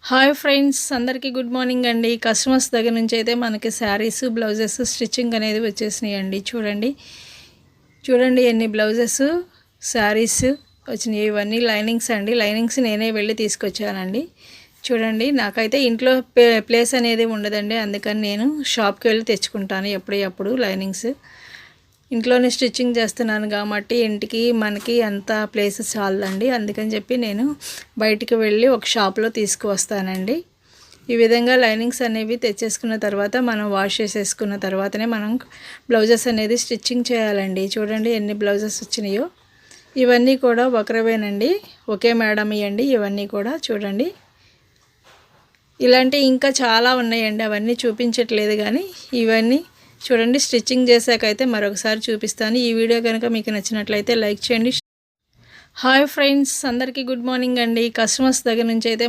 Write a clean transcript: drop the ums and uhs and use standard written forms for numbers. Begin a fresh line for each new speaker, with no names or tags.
Hi friends, అందరికీ good morning అండి. Customers దగ్గర నుంచి అయితే మనకి శారీస్, బ్లౌజెస్ స్టిచ్చింగ్ అనేది వచ్చేసినాయండి. చూడండి ఎన్ని బ్లౌజెస్, శారీస్ వచ్చినాయి. ఇవన్నీ లైనింగ్స్ అండి. లైనింగ్స్ నేనే వెళ్ళి తీసుకొచ్చానండి. చూడండి, నాకైతే ఇంట్లో ప్లేస్ అనేది ఉండదండి. అందుకని నేను షాప్కి వెళ్ళి తెచ్చుకుంటాను ఎప్పుడప్పుడు లైనింగ్స్. ఇంట్లోనే స్టిచ్చింగ్ చేస్తున్నాను కాబట్టి ఇంటికి మనకి అంత ప్లేస్ చాలదండి. అందుకని చెప్పి నేను బయటికి వెళ్ళి ఒక షాప్లో తీసుకువస్తానండి. ఈ విధంగా లైనింగ్స్ అనేవి తెచ్చేసుకున్న తర్వాత మనం వాష్ చేసేసుకున్న తర్వాతనే మనం బ్లౌజెస్ అనేది స్టిచ్చింగ్ చేయాలండి. చూడండి ఎన్ని బ్లౌజెస్ వచ్చినాయో. ఇవన్నీ కూడా ఒకరవేనండి, ఒకే మేడం ఇవ్వండి. ఇవన్నీ కూడా చూడండి, ఇలాంటి ఇంకా చాలా ఉన్నాయండి. అవన్నీ చూపించట్లేదు కానీ ఇవన్నీ చూడండి. స్టిచ్చింగ్ చేశాకైతే మరొకసారి చూపిస్తాను. ఈ వీడియో కనుక మీకు నచ్చినట్లయితే లైక్ చేయండి. హాయ్ ఫ్రెండ్స్, అందరికీ గుడ్ మార్నింగ్ అండి. కస్టమర్స్ దగ్గర నుంచి అయితే